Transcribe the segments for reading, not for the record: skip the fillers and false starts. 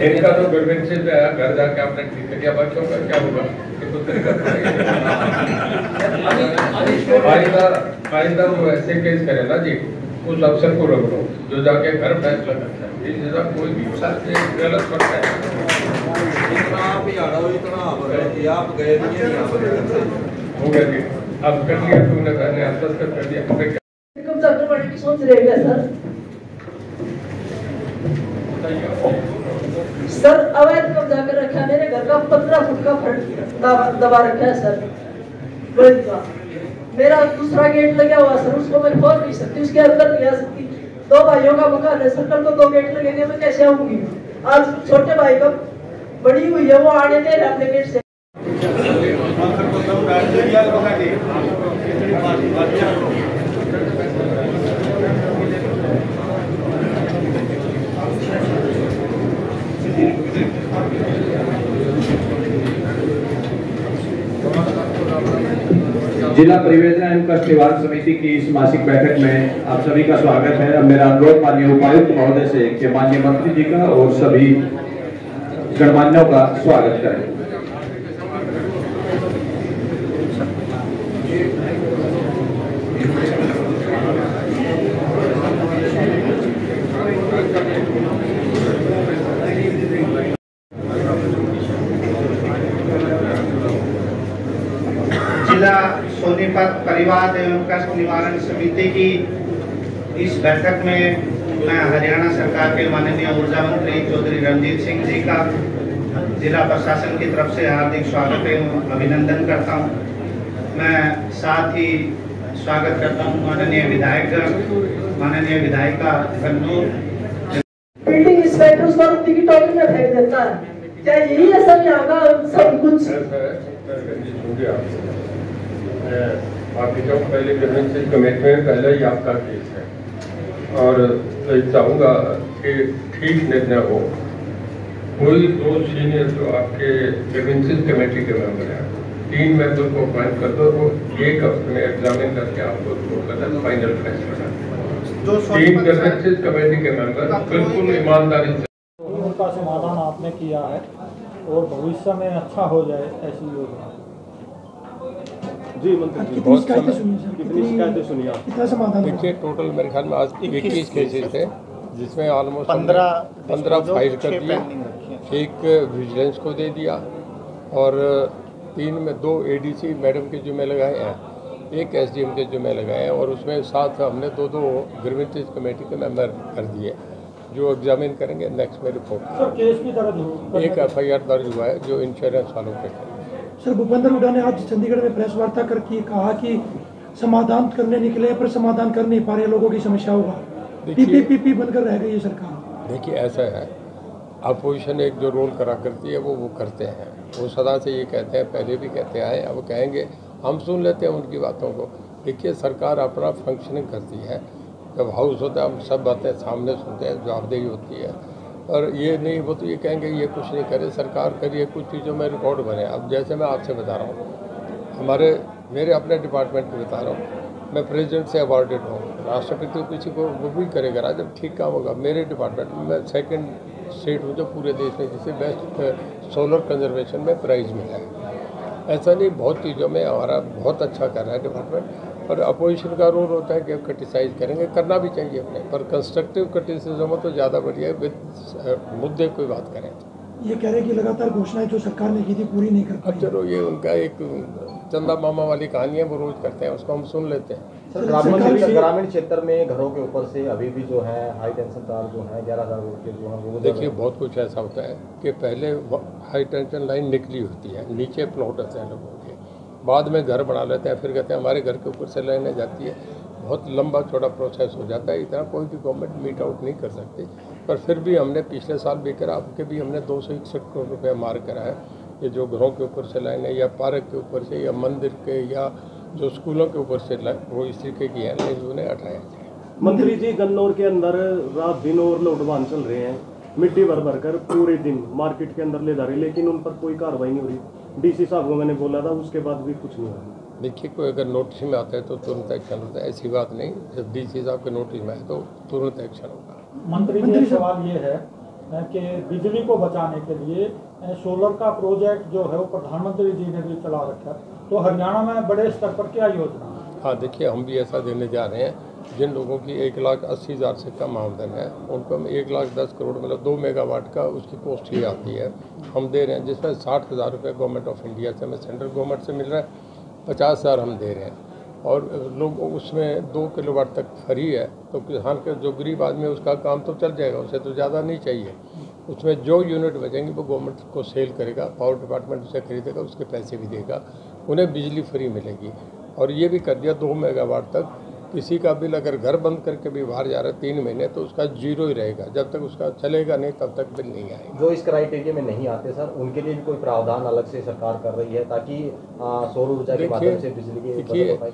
इनका तो ग्रीवेंसेस है, घर जाके आपने ठीक कर दिया, बच्चों का क्या होगा? आइंदा वो ऐसे केस करे ना जी, उस अफसर को रोक लो जो जाके घर फैसला करता है। ये चीज़ कोई भी गलत करता है। आप गए हो गया जी, अब कर लिया तुमने, मैंने हस्तक्षेप कर दिया। सोच रहेगा सर अवैध कब्जा कर रखा है, मेरे घर का 15 फुट का फ्रंट दबा रखा है सर। मेरा दूसरा गेट लगा हुआ सर, उसको मैं खोल नहीं सकती, उसके अंदर नहीं आ सकती। 2 भाइयों का मकान है सर, कल को 2 गेट लगेंगे, मैं कैसे आऊंगी? आज छोटे भाई का बड़ी हुई है, वो आने दे रहे अपने गेट से। जिला परिवेदना एवं कष्ट निवारण समिति की इस मासिक बैठक में आप सभी का स्वागत है। अब मेरा अनुरोध माननीय उपायुक्त महोदय से कि माननीय मंत्री जी का और सभी गणमान्यों का स्वागत करें। जिला सोनीपत परिवार एवं कष्ट निवारण समिति की इस बैठक में मैं हरियाणा सरकार के माननीय ऊर्जा मंत्री चौधरी रणजीत सिंह जी का जिला प्रशासन की तरफ से हार्दिक स्वागत एवं अभिनंदन करता हूं। मैं साथ ही स्वागत करता हूं माननीय विधायक, माननीय विधायिका गन्नूर। बिल्डिंग इंस्पेक्टर उसको रुपये की टोकरी में फेंक देता है, क्या यही है सर यहाँ का सब कुछ? आपकी जो पहले ग्रीवेंसेस कमेटी में पहले ही आपका केस है, और मैं चाहूँगा कि ठीक निर्णय हो। कोई 2 सीनियर जो आपके ग्रीवेंसेस कमेटी के मेंबर हैं, 3 मेंबर को अपॉइंट कर दो, वो 1 हफ्ते में एग्जामिन करके आपको फाइनल फैसला करें। 3 ग्रीवेंसेस कमेटी के मेंबर बिल्कुल ईमानदारी से उनका समाधान आपने किया है और भविष्य में अच्छा हो जाए ऐसी योजना। जी मंत्री जी, बहुत कितनी शिकायतें सुनी आप? कितना समाधान? देखिए टोटल मेरे ख्याल में आज 21 केसेस थे, जिसमें ऑलमोस्ट 15 फाइल कर दिए, 1 विजिलेंस को दे दिया, और 3 में 2 ADC मैडम के जुम्मे लगाए हैं, 1 SDM के जुम्मे लगाए हैं, और उसमें साथ हमने 2 ग्रीवेंसेस कमेटी के मेंबर कर दिए जो एग्जामिन करेंगे। नेक्स्ट में रिपोर्ट। सर केस भी दर्ज हो? 1 FIR दर्ज हुआ है जो इंश्योरेंस वालों पे है। सर भूपेंद्र हुड्डा ने आज चंडीगढ़ में प्रेस वार्ता करके कहा कि समाधान करने निकले पर समाधान कर नहीं पा रहे लोगों की समस्याओं का, PPP बनकर रह गई है सरकार। देखिए ऐसा है, अपोजिशन एक जो रोल करा करती है वो करते हैं, वो सदा से ये कहते हैं, पहले भी कहते आए, अब कहेंगे, हम सुन लेते हैं उनकी बातों को। देखिए सरकार अपना फंक्शनिंग करती है, जब हाउस होता है हम सब बातें सामने सुनते हैं, जवाबदेही होती है, और ये नहीं वो तो ये कहेंगे ये कुछ नहीं करे, सरकार करिए, कुछ चीज़ों में रिकॉर्ड बने। अब जैसे मैं आपसे बता रहा हूँ, मेरे अपने डिपार्टमेंट को बता रहा हूँ, मैं प्रेसिडेंट से अवॉर्डेड हूँ, राष्ट्रपति किसी को वो भी करेगा ना जब ठीक काम होगा। मेरे डिपार्टमेंट में मैं 2nd स्टेट हूँ जो पूरे देश में जिसे बेस्ट सोलर कंजर्वेशन में प्राइज़ मिला है। ऐसा नहीं, बहुत चीज़ों में हमारा बहुत अच्छा कर रहा है डिपार्टमेंट, और अपोजिशन का रोल होता है कि क्रिटिसाइज़ करेंगे, करना भी चाहिए अपने, पर कंस्ट्रक्टिव क्रिटिसिज्म हो तो ज़्यादा बढ़िया है, विद मुद्दे कोई बात करें। ये कह रहे हैं कि लगातार घोषणाएं जो सरकार ने की थी पूरी नहीं कर पाई। अब चलो ये उनका एक चंदा मामा वाली कहानी है, वो रोज़ करते हैं, उसको हम सुन लेते हैं। सर ग्रामीण क्षेत्र में घरों के ऊपर से अभी भी जो है हाई टेंशन तार जो है 11,000 वोल्ट के जो है वो देखिए बहुत कुछ ऐसा होता है कि पहले हाई टेंशन लाइन निकली होती है, नीचे प्लॉट होते हैं लोगों के, बाद में घर बना लेते हैं, फिर कहते हैं हमारे घर के ऊपर से लाइनें जाती है, बहुत लंबा चौड़ा प्रोसेस हो जाता है, इतना कोई भी गवर्नमेंट मीट आउट नहीं कर सकती। पर फिर भी हमने पिछले साल भी करा, आपके भी हमने 261 करोड़ रुपया मार करा है, ये जो घरों के ऊपर से लाइनें या पार्क के ऊपर से या मंदिर के या जो स्कूलों के ऊपर से वो इस तरीके की है, लाइन उन्हें हटाया जाए। मंत्री जी गन्नौर के अंदर रात दिन और लूटमार चल रहे हैं, मिट्टी भर भर कर पूरे दिन मार्केट के अंदर ले जा रहे, लेकिन उन पर कोई कार्रवाई नहीं हो रही। DC साहब को मैंने बोला था, उसके बाद भी कुछ नहीं हो रहा। देखिए कोई अगर नोटिस में आता है तो तुरंत एक्शन होता है, ऐसी बात नहीं, जब DC साहब के नोटिस में आए तो तुरंत एक्शन होगा। मंत्री जी सवाल ये है कि बिजली को बचाने के लिए सोलर का प्रोजेक्ट जो है वो प्रधानमंत्री जी ने भी चला रखा है, तो हरियाणा में बड़े स्तर पर क्या योजना है? हाँ देखिए, हम भी ऐसा देने जा रहे हैं। जिन लोगों की 1,80,000 से कम आमदन है उनको हम 1,10 करोड़ मतलब 2 मेगावाट का उसकी पोस्ट ही आती है हम दे रहे हैं, जिसमें 60,000 रुपये गवर्नमेंट ऑफ इंडिया से हमें सेंट्रल गवर्नमेंट से मिल रहा है, 50,000 हम दे रहे हैं और लोग उसमें 2 किलोवाट तक फ्री है। तो किसान के जो गरीब आदमी है उसका काम तो चल जाएगा, उसे तो ज़्यादा नहीं चाहिए। उसमें जो यूनिट बचेंगे वो गवर्नमेंट को सेल करेगा, पावर डिपार्टमेंट उसे खरीदेगा, उसके पैसे भी देगा, उन्हें बिजली फ्री मिलेगी। और ये भी कर दिया 2 मेगावाट तक किसी का बिल अगर घर बंद करके भी बाहर जा रहा है 3 महीने तो उसका जीरो ही रहेगा, जब तक उसका चलेगा नहीं तब तक बिल नहीं आएगा। जो इस क्राइटेरिया में नहीं आते सर, उनके लिए भी कोई प्रावधान अलग से सरकार कर रही है ताकि सौर ऊर्जा के माध्यम से बिजली की बचत हो पाए?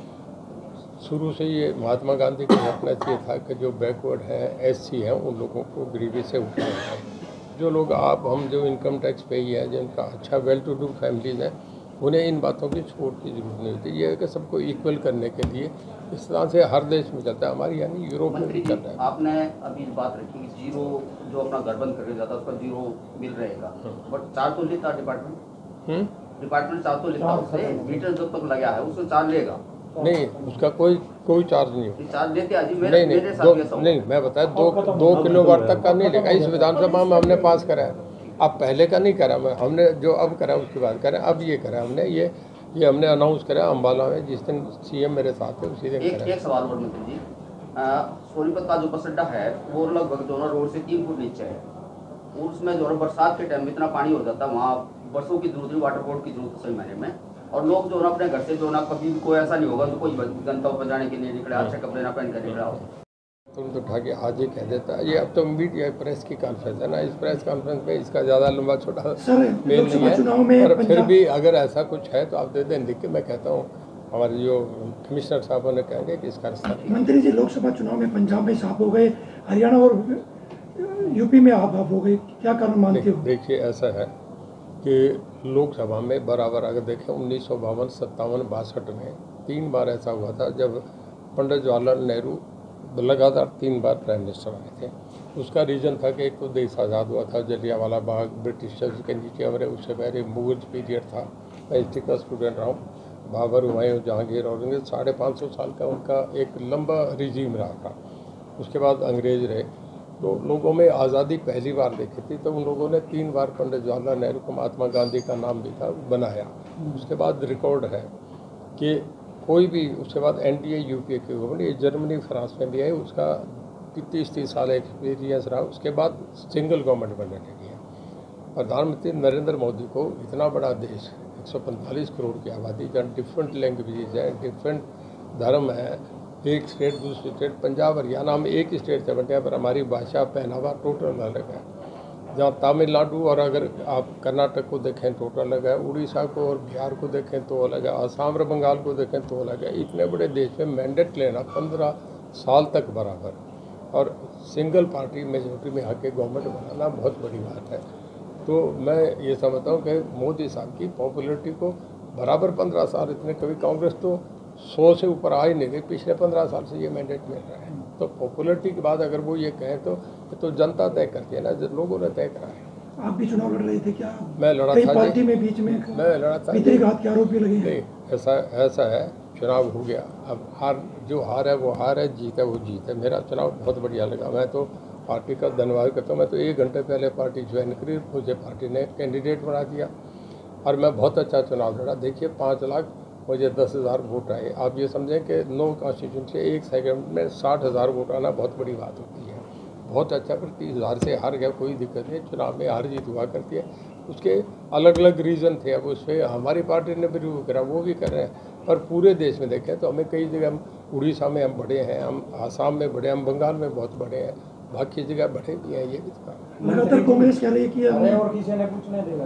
शुरू से ये महात्मा गांधी का सपना ये था कि जो बैकवर्ड है SC हैं उन लोगों को गरीबी से उठाना है। जो लोग हम जो इनकम टैक्स पे ही है, जिनका अच्छा वेल टू डू फैमिलीज हैं, उन्हें इन बातों की छूट की जरूरत नहीं होती। ये है कि सबको इक्वल करने के लिए इस तरह से हर देश में चलता है, हमारी यानी यूरोप में भी चल रहा है। आपने अभी बात रखी कि जीरो जो अपना घर बंद करके जाता है उसका जीरो बिल रहेगा, बट चार्ज तो लेता डिपार्टमेंट चार्ज तो लेता, उससे मीटर जब तक लगा है उससे चार्ज लेगा नहीं, उसका कोई चार्ज नहीं होता। चार्ज लेते हैं जी, नहीं मैं बताया 2 किलोवाट तक का नहीं लेगा। इस विधानसभा में हमने पास करा है, अब पहले का नहीं करा, हमने जो अब करा उसकी बात करें। अब ये करा हमने, ये हमने अनाउंस करा अम्बाला में, जिस दिन CM मेरे साथ है उसी दिन करा। एक सवाल और मंत्री जी, सोनीपत का जो बस अड्डा है वो लगभग जो है रोड से 3 फुट नीचे है, और उसमें जो है बरसात के टाइम में इतना पानी हो जाता है, वहाँ बसों की जरूरत, वाटर बोर्ड की जरूरत सही मायने में, और लोग जो है अपने घर से जो ना कभी भी कोई ऐसा नहीं होगा तो कोई जनता पर जाने के लिए निकले अच्छे कपड़े ना पहन कर निकला हो, तुरंत उठा के आज ही कह देता है। ये अब तो मीडिया प्रेस की कॉन्फ्रेंस है ना, इस प्रेस कॉन्फ्रेंस में इसका ज़्यादा लंबा छोटा मेल नहीं है, और फिर भी अगर ऐसा कुछ है तो आप दे दें लिख के। मैं कहता हूँ हमारे जो कमिश्नर साहब ने कहेंगे कि इसका रास्ता। मंत्री जी, लोकसभा चुनाव में पंजाब में साफ हो गए, हरियाणा और UP में आप हो गए, क्या कारण मानते हो? देखिए ऐसा है कि लोकसभा में बराबर अगर देखें 1952, 57, 62 में 3 बार ऐसा हुआ था जब पंडित जवाहरलाल नेहरू लगातार 3 बार प्राइम मिनिस्टर आए थे। उसका रीज़न था कि एक तो देश आज़ाद हुआ था, जलियांवाला बाग ब्रिटिशर्स के नीचे हमारे, उससे पहले मुगल पीरियड था। मैं हिस्ट्री का स्टूडेंट रहा हूँ। बाबर, हुमायूं, जहांगीर, औरंगजेब 550 साल का उनका एक लंबा रिजीम रहा था। उसके बाद अंग्रेज रहे, तो लोगों में आज़ादी पहली बार देखी थी, तो उन लोगों ने 3 बार पंडित जवाहरलाल नेहरू को महात्मा गांधी का नाम भी था बनाया। उसके बाद रिकॉर्ड है कि कोई भी, उसके बाद NDA UPA की गवर्नमेंट, ये जर्मनी फ्रांस में भी है, उसका 30 साल एक्सपीरियंस रहा। उसके बाद सिंगल गवर्नमेंट बनने लगी है। प्रधानमंत्री नरेंद्र मोदी को इतना बड़ा देश, 145 करोड़ की आबादी, जहाँ डिफरेंट लैंग्वेजेज हैं, डिफरेंट धर्म है, एक स्टेट दूसरी स्टेट, पंजाब हरियाणा में एक ही स्टेट से बटे हैं, पर हमारी भाषा पहनावा टोटल अलग है। जहाँ तमिलनाडु और अगर आप कर्नाटक को देखें टोटल अलग है, उड़ीसा को और बिहार को देखें तो अलग है, आसाम और बंगाल को देखें तो अलग है। इतने बड़े देश में मैंडेट लेना 15 साल तक बराबर, और सिंगल पार्टी मेजोरिटी में आके गवर्नमेंट बनाना बहुत बड़ी बात है। तो मैं ये समझता हूँ कि मोदी साहब की पॉपुलरिटी को बराबर 15 साल, इतने कभी कांग्रेस तो 100 से ऊपर आ ही नहीं गई, पिछले 15 साल से ये मैंडेट मिल रहा है। तो पॉपुलरिटी के बाद अगर वो ये कहें तो जनता तय करती है ना, लोगों ने तय करा है। आप भी चुनाव लड़ रहे थे क्या? मैं लड़ा था पार्टी में बीच में मैं लड़ा था, घात के आरोप भी लगे। नहीं, ऐसा है, चुनाव हो गया, अब जो हार है वो हार है, जीत है वो जीत है। मेरा चुनाव बहुत बढ़िया लगा, मैं तो पार्टी का धन्यवाद करता हूँ। मैं तो 1 घंटे पहले पार्टी ज्वाइन करी, मुझे पार्टी ने कैंडिडेट बना दिया और मैं बहुत अच्छा चुनाव लड़ा। देखिए 5 लाख मुझे 10,000 वोट आए। आप ये समझें कि 9 कॉन्स्टिट्यूशन से 1 सेकंड में 60,000 वोट आना बहुत बड़ी बात होती है। बहुत अच्छा, पर 30,000 से हार गया, कोई दिक्कत नहीं। चुनाव में हार जीत हुआ करती है, उसके अलग अलग रीज़न थे। अब उस पर हमारी पार्टी ने भी रिव्यू करा, वो भी कर रहे हैं। पर पूरे देश में देखें तो हमें कई जगह, हम उड़ीसा में हम बड़े हैं, हम आसाम में बड़े, हम बंगाल में बहुत बड़े हैं, बाकी जगह बढ़े भी हैं। ये भी लगातार कांग्रेस कह रही है कि और किसी ने पूछने देगा।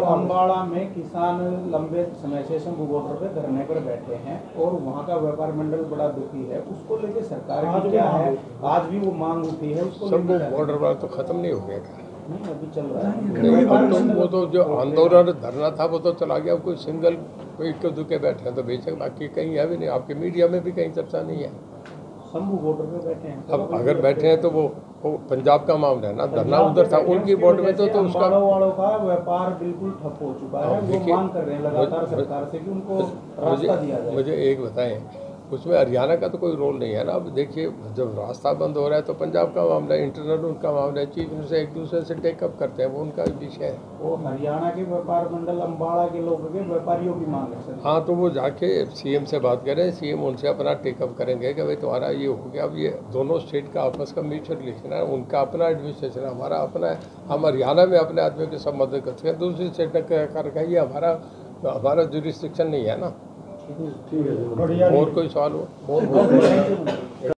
अम्बाड़ा में किसान लंबे समय से शंभू बॉर्डर पे धरने पर बैठे हैं और वहाँ का व्यापार मंडल बड़ा दुखी है, उसको लेके सरकार की क्या है? आज भी वो मांग उठी है, उसको शंभू बॉर्डर वाला तो खत्म नहीं हो गया था, नहीं अभी चल रहा है। वो तो जो आंदोलन धरना था वो तो चला गया। कोई सिंगल कोई इक्के दुक्के बैठे हैं तो बेशक, बाकी कहीं है भी नहीं। आपके मीडिया में भी कहीं चर्चा नहीं है। शंभू बॉर्डर पे बैठे हैं। अब अगर बैठे हैं तो वो पंजाब का मामला है ना, धरना उधर था उनकी बॉर्डर में तो उसका वालों का व्यापार बिल्कुल ठप हो चुका है। वो मांग कर रहे हैं लगातार सरकार से कि उनको रास्ता दिया जाए। मुझे एक बताएं, उसमें हरियाणा का तो कोई रोल नहीं है ना। अब देखिए जब रास्ता बंद हो रहा है तो पंजाब का मामला है, इंटरनल उनका मामला है, चीफ मिनिस्टर एक दूसरे से टेकअप करते हैं, वो उनका विषय है। वो हरियाणा के व्यापार मंडल अम्बाड़ा के लोगों के व्यापारियों की मांग है सर। हाँ, तो वो जाके सीएम से बात करें, सीएम उनसे अपना टेकअप करेंगे कि भाई तुम्हारा ये हो गया। अब ये दोनों स्टेट का आपस का म्यूचुअल रिलेशन है, उनका अपना एडमिनिस्ट्रेशन है, हमारा अपना है। हम हरियाणा में अपने आदमी के सब मदद करते हैं, दूसरी स्टेट का ये हमारा जुरिस्डिक्शन नहीं है ना। ठीक है, और कोई सवाल हो?